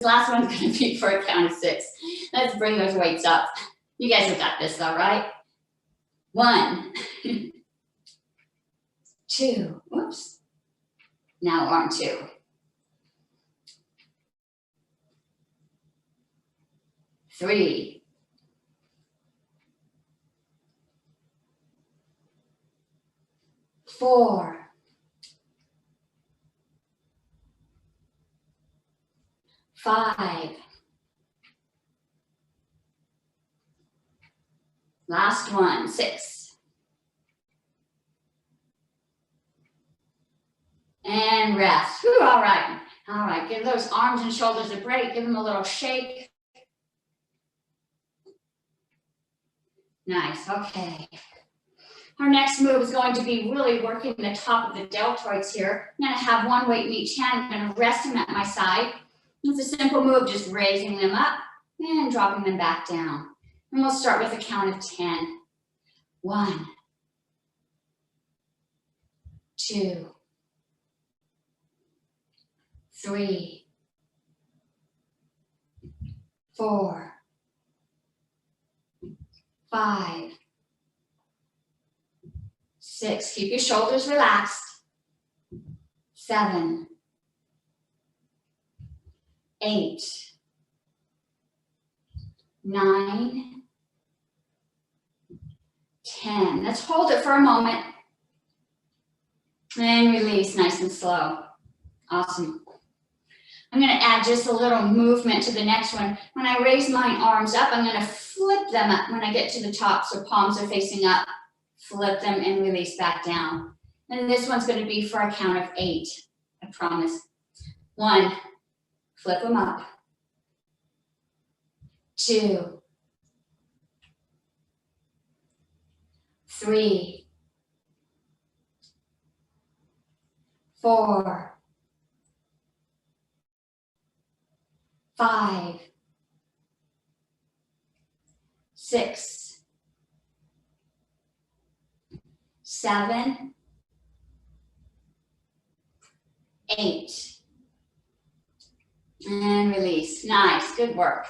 last one's going to be for a count of 6. Let's bring those weights up. You guys have got this, all right? 1, 2, whoops. Now arm 2. 3, 4, 5, last one, 6, and rest. Whew, all right, give those arms and shoulders a break, give them a little shake. Nice, okay. Our next move is going to be really working the top of the deltoids here. I'm gonna have one weight in each hand. I'm gonna rest them at my side. It's a simple move, just raising them up and dropping them back down. And we'll start with a count of 10. 1, 2, 3, 4, 5, 6, keep your shoulders relaxed. 7, 8, 9, 10. Let's hold it for a moment. And release nice and slow. Awesome. I'm going to add just a little movement to the next one. When I raise my arms up, I'm going to flip them up when I get to the top, so palms are facing up. Flip them and release back down. And this one's going to be for a count of 8, I promise. 1, flip them up. 2, 3, 4, 5, 6, 7, 8, and release. Nice, good work.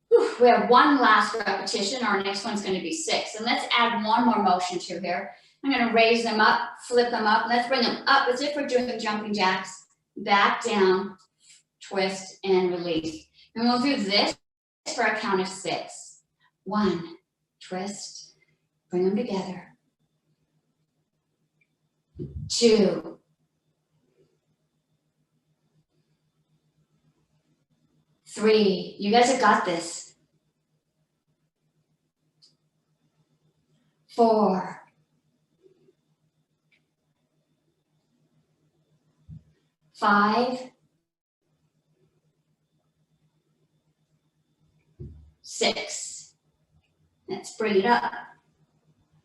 Whew, we have one last repetition. Our next one's going to be 6, and let's add one more motion to here. I'm going to raise them up, flip them up. Let's bring them up as if we're doing jumping jacks. Back down, twist, and release. And we'll do this for a count of 6. 1, twist, bring them together. 2, 3, you guys have got this. 4, 5, 6. Let's bring it up.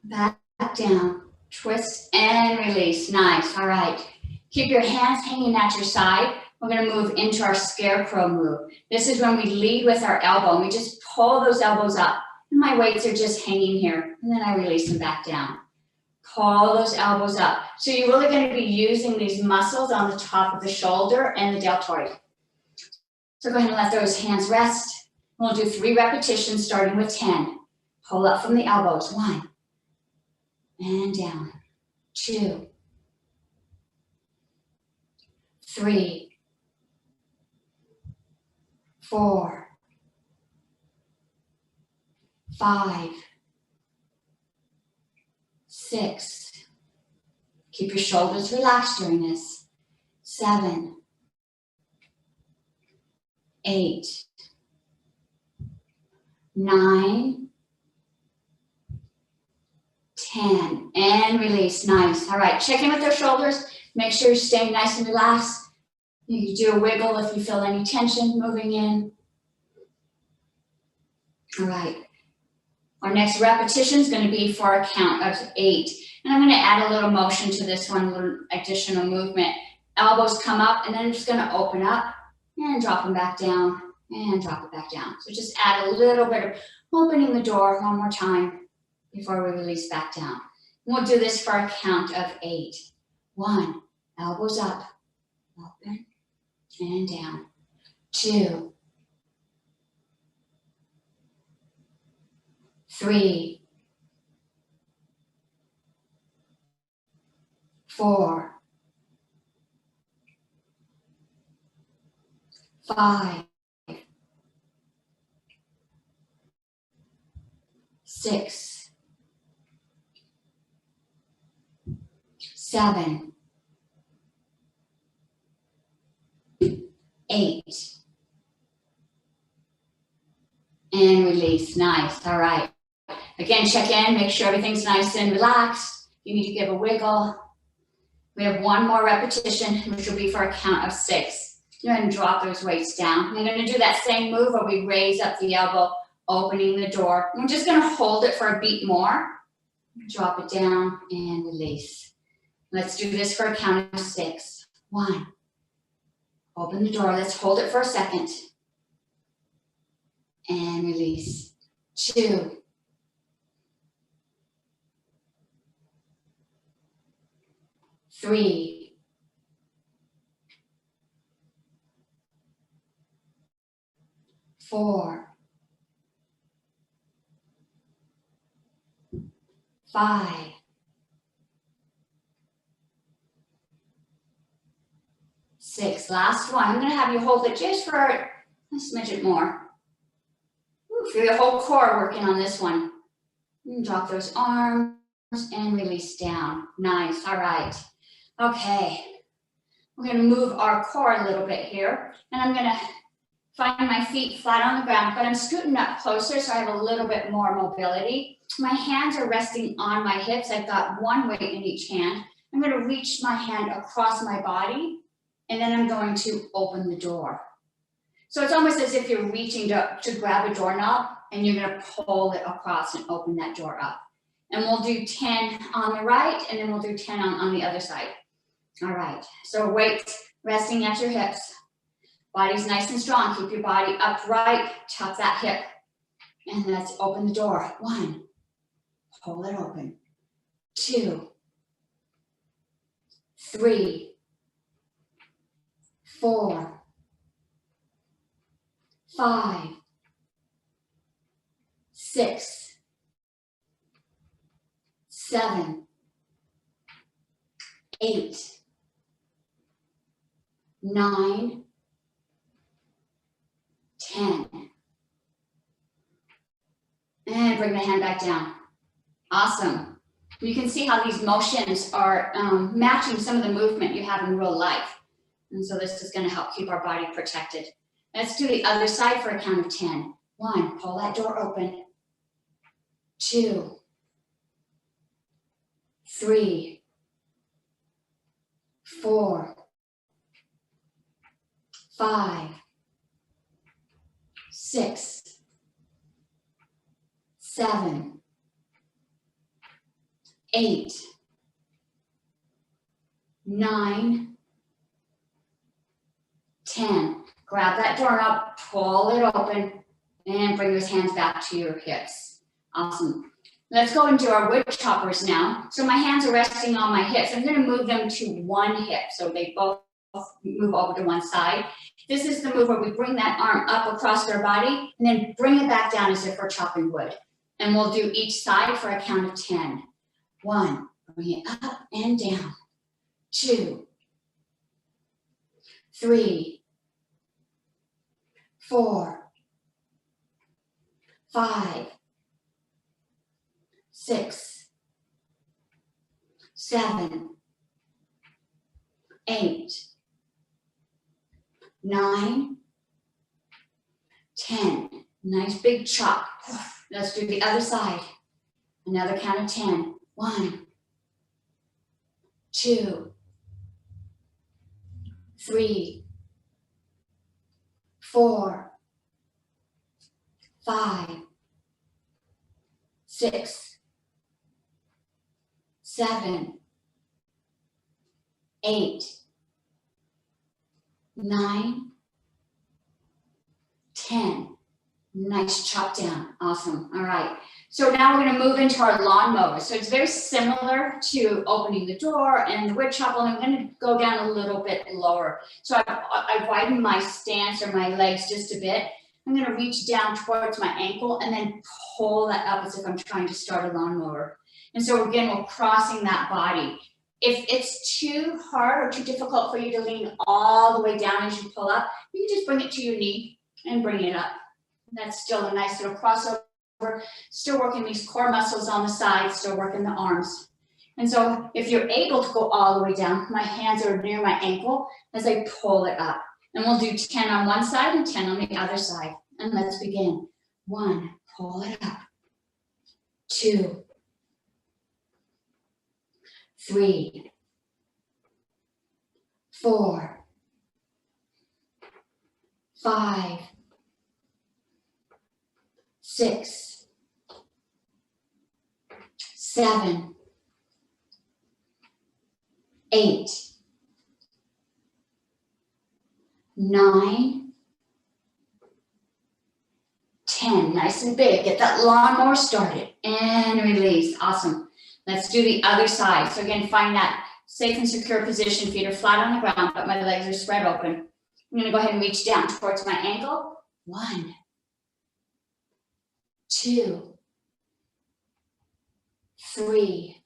Back down. Twist and release. Nice. All right. Keep your hands hanging at your side. We're going to move into our scarecrow move. This is when we lead with our elbow. And we just pull those elbows up. And my weights are just hanging here. And then I release them back down. Pull those elbows up. So you're really going to be using these muscles on the top of the shoulder and the deltoid. So go ahead and let those hands rest. We'll do 3 repetitions starting with 10. Pull up from the elbows. 1. And down. 2. 3. 4. 5. 6. Keep your shoulders relaxed during this. 7. 8. 9. 10, and release. Nice. All right, check in with those shoulders. Make sure you're staying nice and relaxed. You can do a wiggle if you feel any tension moving in. All right. Our next repetition is going to be for a count of 8. And I'm going to add a little motion to this one, a little additional movement. Elbows come up, and then I'm just going to open up and drop them back down and drop it back down. So just add a little bit of opening the door one more time before we release back down. We'll do this for a count of 8. 1, elbows up, open, and down. 2, 3, 4, 5, 6, 7, 8, and release. Nice. All right. Again, check in, make sure everything's nice and relaxed. You need to give a wiggle. We have one more repetition, which will be for a count of 6. Go ahead and drop those weights down. We're going to do that same move where we raise up the elbow, opening the door. We're just going to hold it for a beat more. Drop it down and release. Let's do this for a count of 6. 1. Open the door. Let's hold it for a second. And release. 2. 3. 4. 5. 6. Last one. I'm going to have you hold it just for a smidget more. Feel your whole core working on this one. Drop those arms and release down. Nice. All right. Okay. We're going to move our core a little bit here. And I'm going to find my feet flat on the ground, but I'm scooting up closer so I have a little bit more mobility. My hands are resting on my hips. I've got one weight in each hand. I'm going to reach my hand across my body, and then I'm going to open the door. So it's almost as if you're reaching to grab a doorknob, and you're going to pull it across and open that door up. And we'll do 10 on the right, and then we'll do 10 on the other side. All right, so weights resting at your hips. Body's nice and strong. Keep your body upright, tuck that hip. And let's open the door. 1, pull it open. 2, 3, 4, 5, 6, 7, 8, 9, 10. And bring the hand back down. Awesome. You can see how these motions are matching some of the movement you have in real life. And so this is going to help keep our body protected. Let's do the other side for a count of 10. 1, pull that door open. 2, 3, 4, 5, 6, 7, 8, 9, 10. Grab that door up, pull it open, and bring those hands back to your hips. Awesome. Let's go and do our wood choppers now. So my hands are resting on my hips. I'm going to move them to one hip so they both move over to one side. This is the move where we bring that arm up across our body and then bring it back down as if we're chopping wood. And we'll do each side for a count of 10. 1, bring it up and down. 2, 3, 4, 5, 6, 7, 8, 9, 10. Nice big chop. Let's do the other side. Another count of 10. 1, 2, 3, 4, 5, 6, 7, 8, 9, 10. Nice chop down. Awesome. All right. So now we're going to move into our lawnmower. So it's very similar to opening the door and the wood chop, only I'm going to go down a little bit lower. So I've widened my stance or my legs just a bit. I'm going to reach down towards my ankle and then pull that up as if I'm trying to start a lawnmower. And so again, we're crossing that body. If it's too hard or too difficult for you to lean all the way down as you pull up, you can just bring it to your knee and bring it up. That's still a nice little crossover. Still working these core muscles on the side, still working the arms. And so if you're able to go all the way down, my hands are near my ankle as I pull it up. And we'll do 10 on one side and 10 on the other side. And let's begin. 1, pull it up. 2, 3, 4, 5, 6, 7, 8, 9, 10. Nice and big. Get that lawnmower started and release. Awesome. Let's do the other side. So again, find that safe and secure position. Feet are flat on the ground, but my legs are spread open. I'm going to go ahead and reach down towards my ankle. 1, 2, 3,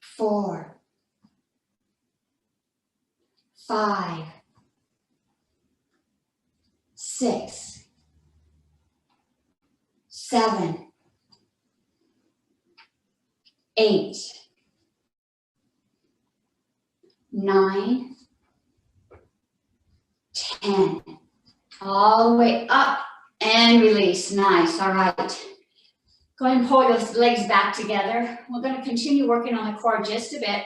4, 5, 6, 7, 8, 9, 10. All the way up and release. Nice. All right. Go ahead and pull your legs back together. We're going to continue working on the core just a bit.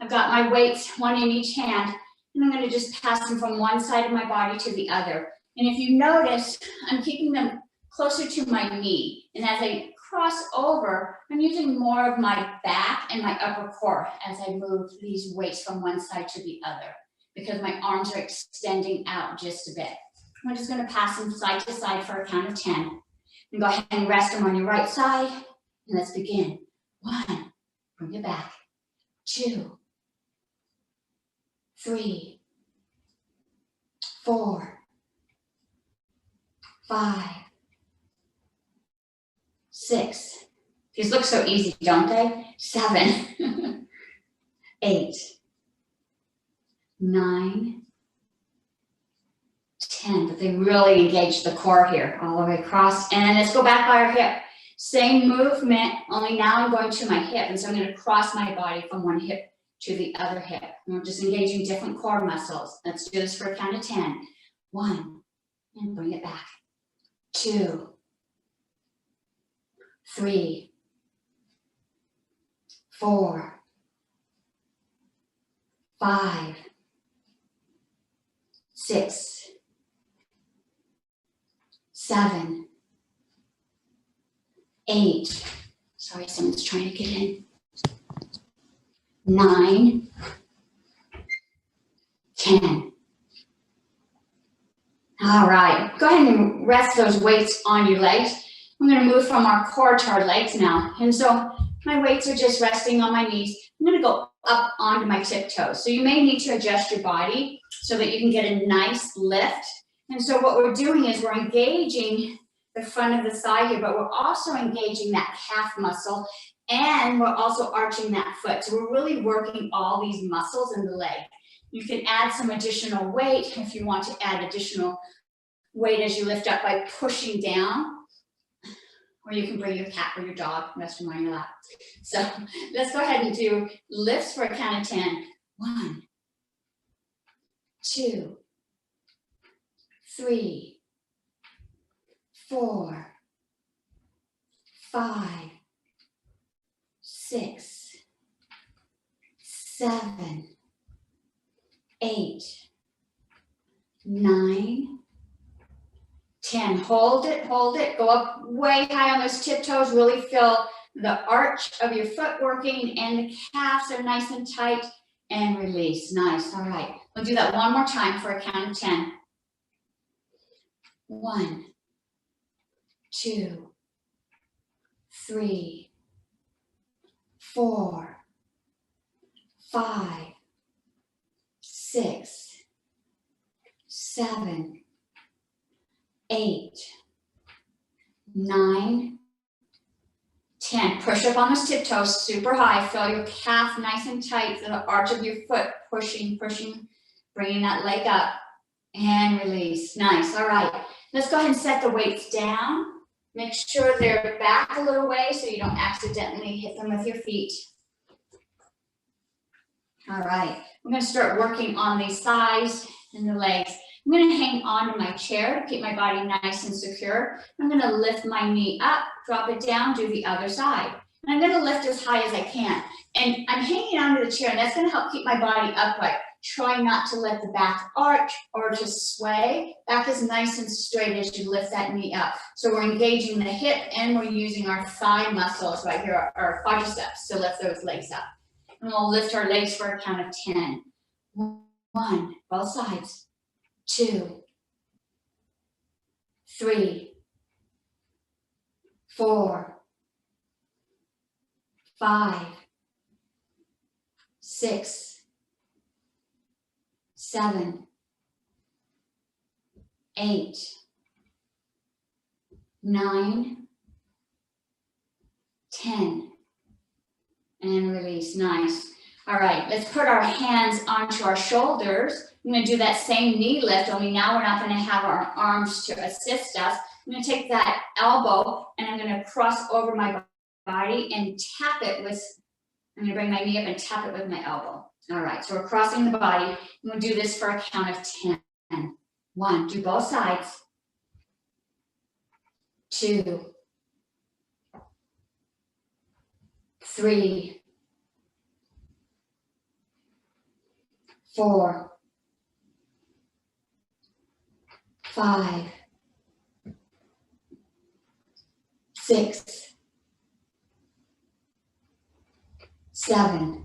I've got my weights, one in each hand, and I'm going to just pass them from one side of my body to the other. And if you notice, I'm keeping them closer to my knee. And as I cross over, I'm using more of my back and my upper core as I move these weights from one side to the other, because my arms are extending out just a bit. I'm just going to pass them side to side for a count of 10. And go ahead and rest them on your right side. And let's begin. 1, bring it back. 2, 3, 4, 5, 6. These look so easy, don't they? 7, 8, 9, 10, but they really engage the core here, all the way across. And let's go back by our hip. Same movement, only now I'm going to my hip. And so I'm going to cross my body from one hip to the other hip. And we're just engaging different core muscles. Let's do this for a count of 10. 1, and bring it back. 2, 3, 4, 5, 6, 7, 8, sorry, someone's trying to get in. 9, 10. All right, go ahead and rest those weights on your legs. I'm going to move from our core to our legs now. And so my weights are just resting on my knees. I'm going to go up onto my tiptoes. So you may need to adjust your body so that you can get a nice lift. And so what we're doing is we're engaging the front of the thigh here, but we're also engaging that calf muscle, and we're also arching that foot. So we're really working all these muscles in the leg. You can add some additional weight if you want to add additional weight as you lift up by pushing down, or you can bring your cat or your dog, rest them on your lap. So let's go ahead and do lifts for a count of 10. 1, 2, 3, 4, 5, 6, 7, 8, 9, 10. Hold it, go up way high on those tiptoes. Really feel the arch of your foot working, and the calves are nice and tight, and release. Nice. All right. We'll do that one more time for a count of 10. 1, 2, 3, 4, 5, 6, 7, 8, 9, 10. Push up on those tiptoes super high. Feel your calf nice and tight. Feel the arch of your foot pushing, bringing that leg up and release. Nice. All right. Let's go ahead and set the weights down. Make sure they're back a little way so you don't accidentally hit them with your feet. All right. I'm going to start working on the thighs and the legs. I'm going to hang on to my chair to keep my body nice and secure. I'm going to lift my knee up, drop it down, do the other side. And I'm going to lift as high as I can. And I'm hanging onto the chair, and that's going to help keep my body upright. Try not to let the back arch or to sway. Back is nice and straight as you lift that knee up. So we're engaging the hip, and we're using our thigh muscles right here, our quadriceps, to lift those legs up. And we'll lift our legs for a count of 10. 1, both sides. 2, 3, 4, 5, 6, 7, 8, 9, 10. And release. Nice. All right, let's put our hands onto our shoulders. I'm going to do that same knee lift, only now we're not going to have our arms to assist us. I'm going to take that elbow and I'm going to cross over my body and tap it with, I'm going to bring my knee up and tap it with my elbow. All right, so we're crossing the body. I'm going to do this for a count of 10. 1, do both sides. 2, 3, 4, 5, 6, 7,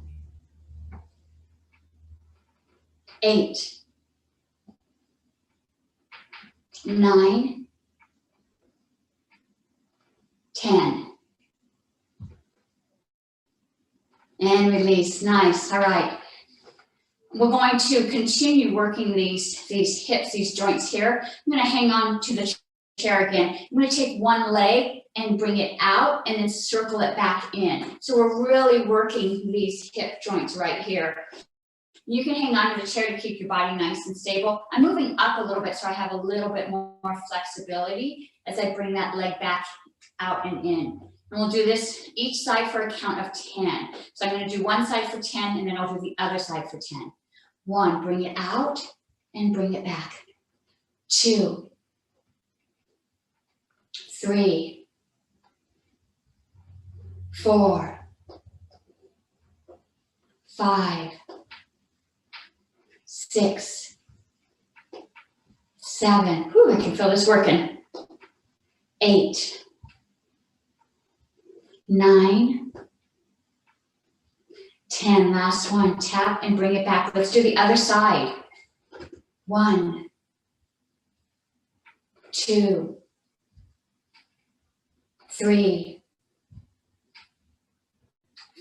8, 9, 10. And release. Nice. All right. We're going to continue working these hips, these joints here. I'm going to hang on to the chair again. I'm going to take one leg and bring it out and then circle it back in. So we're really working these hip joints right here. You can hang on to the chair to keep your body nice and stable. I'm moving up a little bit so I have a little bit more flexibility as I bring that leg back out and in. And we'll do this each side for a count of 10. So I'm going to do one side for 10 and then I'll do the other side for 10. 1, bring it out and bring it back. 2, 3, 4, 5, 6, 7. Whew, I can feel this working. 8, 9, 10. Last one. Tap and bring it back. Let's do the other side. 1, 2, 3,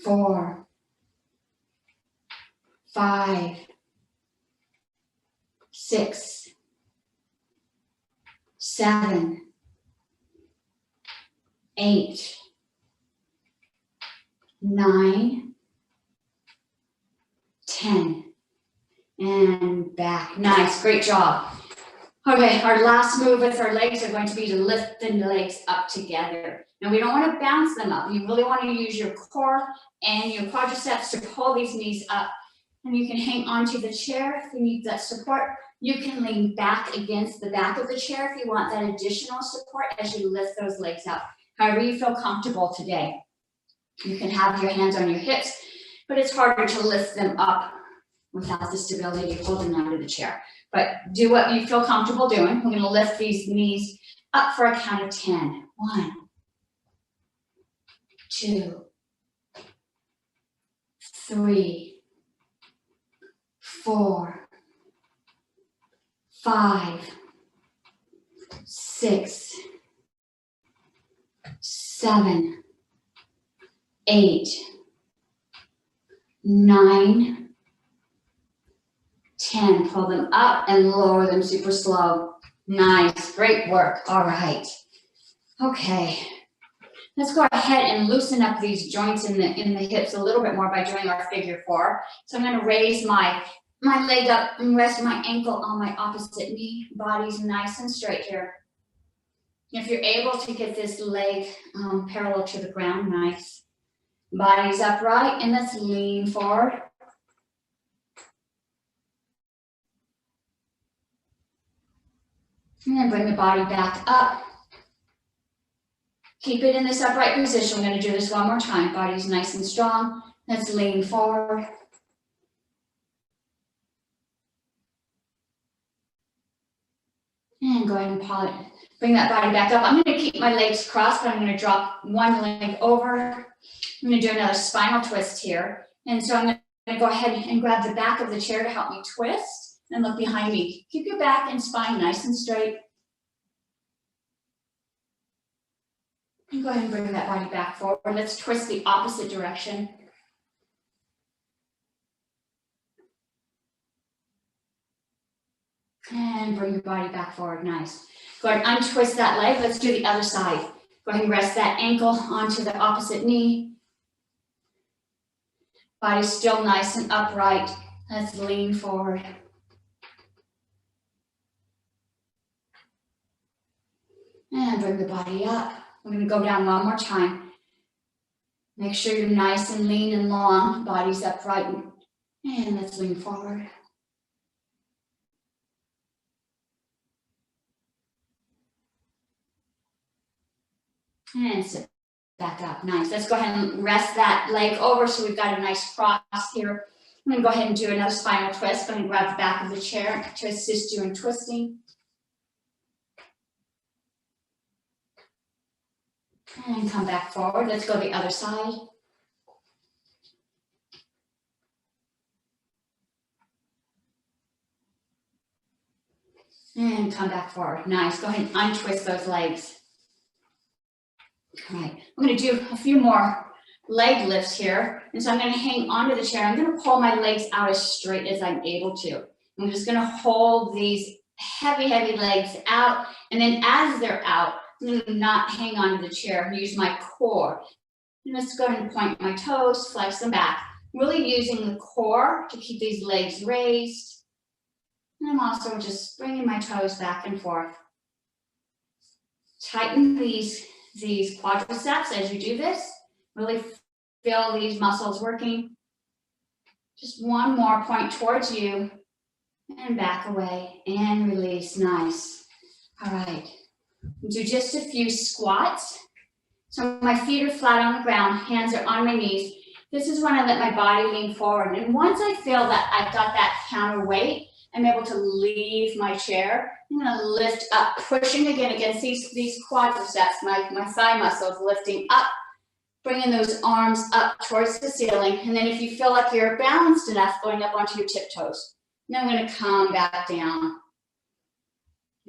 4, 5, 6, 7, 8, 9, 10. And back. Nice. Great job. Okay, our last move with our legs are going to be to lift the legs up together. Now, we don't want to bounce them up. You really want to use your core and your quadriceps to pull these knees up. And you can hang onto the chair if you need that support. You can lean back against the back of the chair if you want that additional support as you lift those legs up. However you feel comfortable today. You can have your hands on your hips, but it's harder to lift them up without the stability of holding onto the chair. But do what you feel comfortable doing. We're going to lift these knees up for a count of 10. 1, 2, 3, 4, 5, 6, 7, 8, 9, 10. Pull them up and lower them super slow. Nice, great work. All right. Okay. Let's go ahead and loosen up these joints in the hips a little bit more by doing our figure 4. So I'm going to raise my leg up and rest my ankle on my opposite knee. Body's nice and straight here. If you're able to get this leg parallel to the ground, nice. Body's upright, and let's lean forward. And then bring the body back up. Keep it in this upright position. We're going to do this one more time. Body's nice and strong. Let's lean forward. And go ahead and bring that body back up. I'm going to keep my legs crossed, but I'm going to drop one leg over. I'm going to do another spinal twist here. And so I'm going to go ahead and grab the back of the chair to help me twist and look behind me. Keep your back and spine nice and straight. And go ahead and bring that body back forward. Let's twist the opposite direction. And bring your body back forward, nice. Go ahead and untwist that leg. Let's do the other side. Go ahead and rest that ankle onto the opposite knee. Body still nice and upright. Let's lean forward. And bring the body up. We're going to go down one more time. Make sure you're nice and lean and long. Body's upright. And let's lean forward. And sit back up. Nice. Let's go ahead and rest that leg over so we've got a nice cross here. I'm going to go ahead and do another spinal twist. I'm going to grab the back of the chair to assist you in twisting. And come back forward. Let's go the other side. And come back forward. Nice. Go ahead and untwist those legs. All right. I'm going to do a few more leg lifts here. And so I'm going to hang onto the chair. I'm going to pull my legs out as straight as I'm able to. I'm just going to hold these heavy, heavy legs out. And then as they're out, I'm going to not hang onto the chair and use my core. And let's go ahead and point my toes, flex them back. Really using the core to keep these legs raised. And I'm also just bringing my toes back and forth. Tighten these quadriceps as you do this. Really feel these muscles working. Just one more point towards you. And back away and release. Nice. All right. Do just a few squats. So my feet are flat on the ground, hands are on my knees. This is when I let my body lean forward. And once I feel that I've got that counterweight, I'm able to leave my chair. I'm going to lift up, pushing again against these quadriceps, my thigh muscles lifting up, bringing those arms up towards the ceiling. And then if you feel like you're balanced enough, going up onto your tiptoes. Now I'm going to come back down.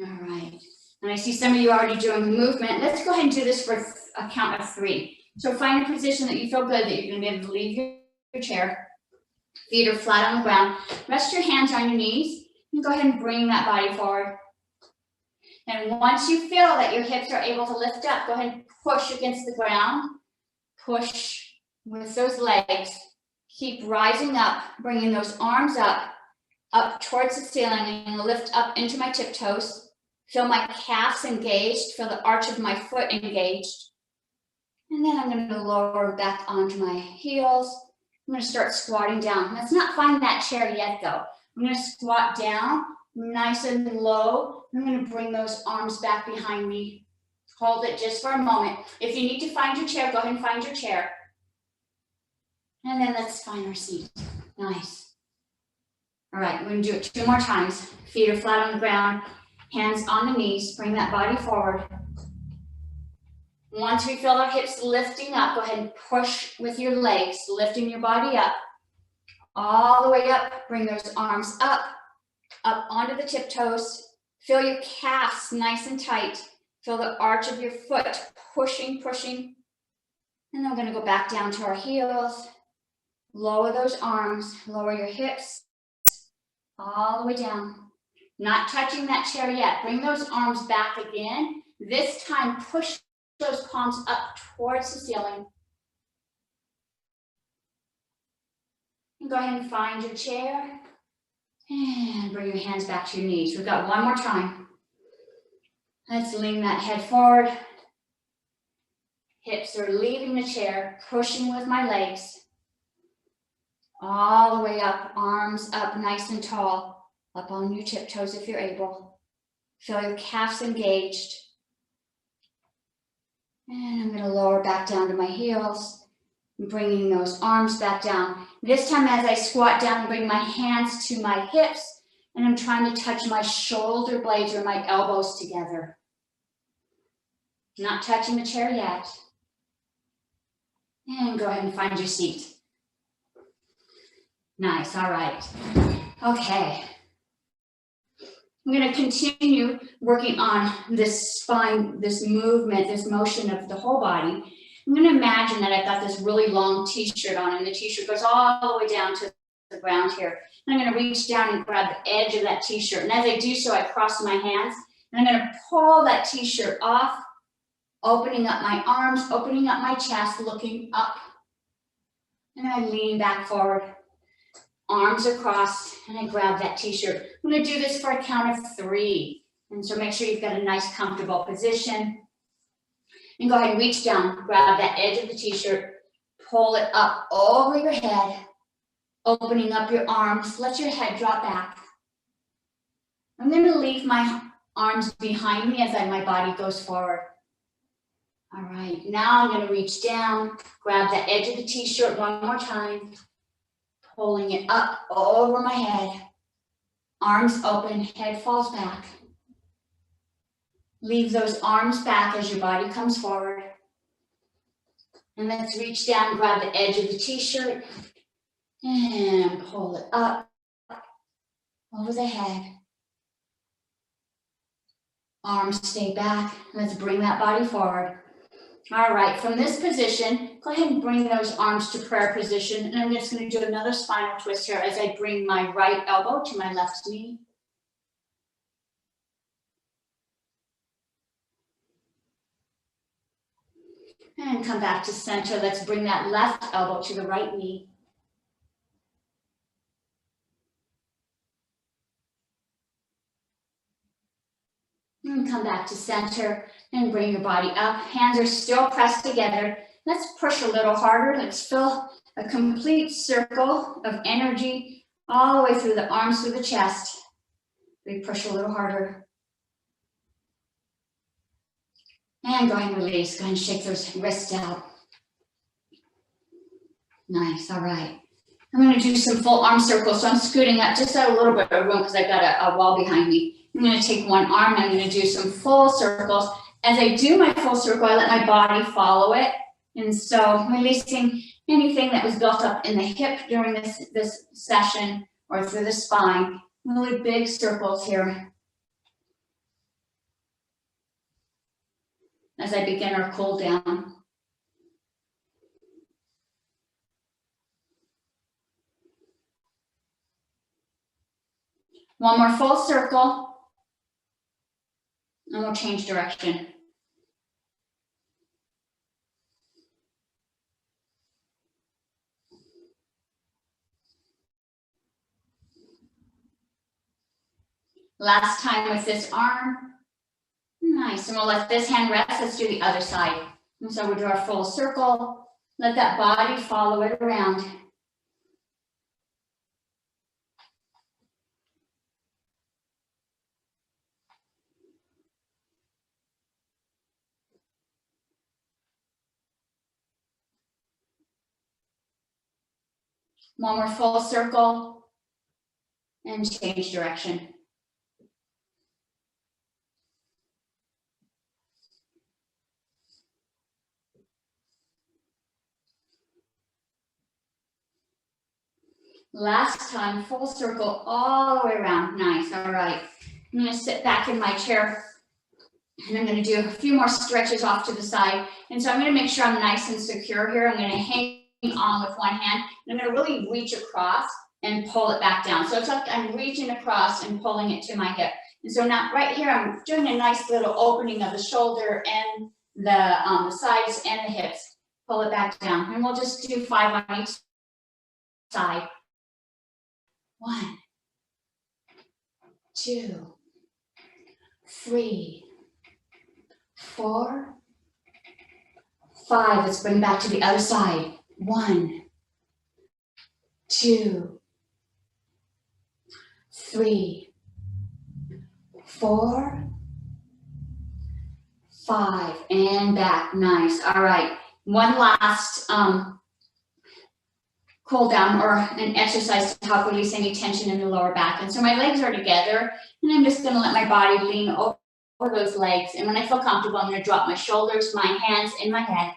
All right. And I see some of you already doing the movement. Let's go ahead and do this for a count of 3. So find a position that you feel good, that you're going to be able to leave your chair. Feet are flat on the ground. Rest your hands on your knees. And go ahead and bring that body forward. And once you feel that your hips are able to lift up, go ahead and push against the ground. Push with those legs. Keep rising up, bringing those arms up towards the ceiling, and lift up into my tiptoes. Feel my calves engaged, feel the arch of my foot engaged. And then I'm going to lower back onto my heels. I'm going to start squatting down. Let's not find that chair yet though. I'm going to squat down, nice and low. I'm going to bring those arms back behind me. Hold it just for a moment. If you need to find your chair, go ahead and find your chair. And then let's find our seat. Nice. All right, we're going to do it 2 more times. Feet are flat on the ground. Hands on the knees, bring that body forward. Once we feel our hips lifting up, go ahead and push with your legs, lifting your body up. All the way up, bring those arms up onto the tiptoes. Feel your calves nice and tight. Feel the arch of your foot pushing, pushing. And then we're gonna go back down to our heels. Lower those arms, lower your hips, all the way down. Not touching that chair yet. Bring those arms back again. This time, push those palms up towards the ceiling. And go ahead and find your chair. And bring your hands back to your knees. We've got one more time. Let's lean that head forward. Hips are leaving the chair, pushing with my legs. All the way up, arms up nice and tall. Up on your tiptoes if you're able. Feel your calves engaged. And I'm going to lower back down to my heels. Bringing those arms back down. This time as I squat down, bring my hands to my hips. And I'm trying to touch my shoulder blades or my elbows together. Not touching the chair yet. And go ahead and find your seat. Nice, all right. Okay. I'm going to continue working on this spine, this movement, this motion of the whole body. I'm going to imagine that I've got this really long t-shirt on and the t-shirt goes all the way down to the ground here. And I'm going to reach down and grab the edge of that t-shirt. And as I do so, I cross my hands and I'm going to pull that t-shirt off, opening up my arms, opening up my chest, looking up. And I lean back forward, arms across, and I grab that t-shirt. I'm going to do this for a count of 3. And so make sure you've got a nice comfortable position. And go ahead and reach down, grab that edge of the t-shirt, pull it up over your head, opening up your arms, let your head drop back. I'm going to leave my arms behind me as my body goes forward. All right, now I'm going to reach down, grab the edge of the t-shirt one more time, pulling it up over my head, arms open, head falls back. Leave those arms back as your body comes forward. And let's reach down, grab the edge of the t-shirt and pull it up over the head. Arms stay back. Let's bring that body forward. All right, from this position, go ahead and bring those arms to prayer position. And I'm just going to do another spinal twist here as I bring my right elbow to my left knee. And come back to center. Let's bring that left elbow to the right knee. And come back to center and bring your body up. Hands are still pressed together. Let's push a little harder. Let's fill a complete circle of energy all the way through the arms, through the chest. We push a little harder. And go ahead and release. Go ahead and shake those wrists out. Nice, all right. I'm going to do some full arm circles. So I'm scooting up just a little bit of room because I've got a wall behind me. I'm going to take one arm and I'm going to do some full circles. As I do my full circle, I let my body follow it. And so releasing anything that was built up in the hip during this session or through the spine. Really big circles here. As I begin our cool down. One more full circle, and we'll change direction. Last time with this arm. Nice, and we'll let this hand rest. Let's do the other side. And so we'll do our full circle. Let that body follow it around. One more full circle and change direction. Last time, full circle all the way around. Nice, all right. I'm gonna sit back in my chair And I'm going to do a few more stretches off to the side. And so I'm going to make sure I'm nice and secure here. I'm going to hang on with one hand. And I'm going to really reach across and pull it back down. So it's like I'm reaching across and pulling it to my hip. And so now right here, I'm doing a nice little opening of the shoulder and the sides and the hips. Pull it back down. And we'll just do 5 on each side. 1, 2, 3, 4, 5. Let's bring it back to the other side. 1, 2, 3, 4, 5, and back. Nice. All right. One last cool down or an exercise to help release any tension in the lower back. And so my legs are together, and I'm just going to let my body lean over those legs. And when I feel comfortable, I'm going to drop my shoulders, my hands, and my head.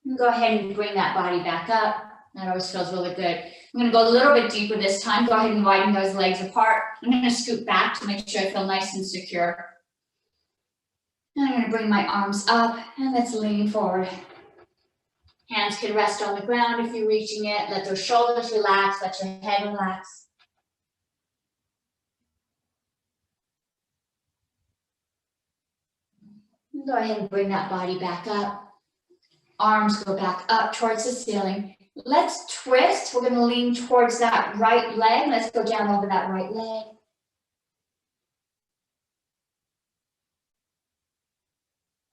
And go ahead and bring that body back up. That always feels really good. I'm going to go a little bit deeper this time. Go ahead and widen those legs apart. I'm going to scoot back to make sure I feel nice and secure. And I'm going to bring my arms up, and let's lean forward. Hands can rest on the ground if you're reaching it. Let those shoulders relax. Let your head relax. And go ahead and bring that body back up. Arms go back up towards the ceiling. Let's twist. We're going to lean towards that right leg. Let's go down over that right leg.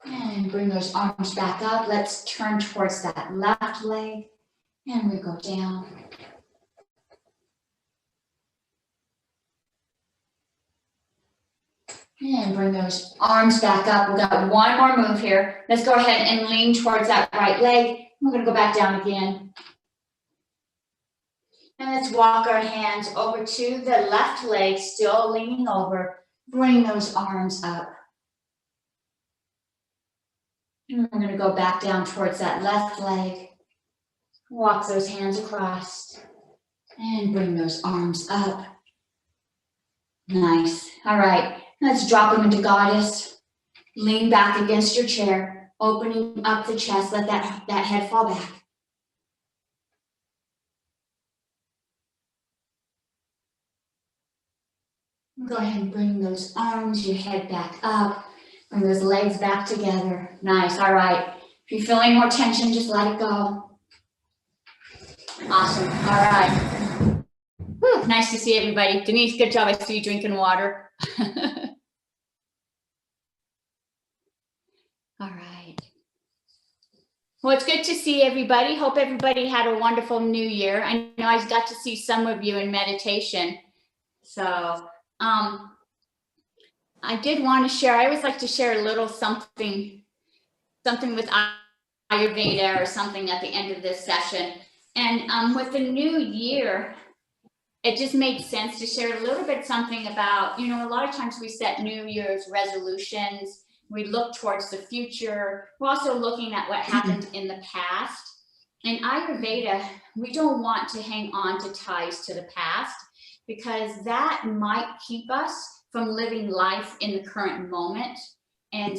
And bring those arms back up. Let's turn towards that left leg. And we go down. And bring those arms back up. We've got one more move here. Let's go ahead and lean towards that right leg. We're going to go back down again. And let's walk our hands over to the left leg, still leaning over. Bring those arms up. And we're going to go back down towards that left leg. Walk those hands across. And bring those arms up. Nice. All right. Let's drop them into Goddess. Lean back against your chair. Opening up the chest. Let that head fall back. Go ahead and bring those arms, your head back up. Bring those legs back together. Nice. All right. If you feel any more tension, just let it go. Awesome. All right. Whew, nice to see everybody. Denise, good job. I see you drinking water. All right. Well, it's good to see everybody. Hope everybody had a wonderful new year. I know I got to see some of you in meditation. So, I did want to share, I always like to share a little something with Ayurveda or something at the end of this session. And with the new year, it just made sense to share a little bit something about, a lot of times we set New Year's resolutions. We look towards the future. We're also looking at what happened in the past. In Ayurveda, we don't want to hang on to ties to the past because that might keep us from living life in the current moment. And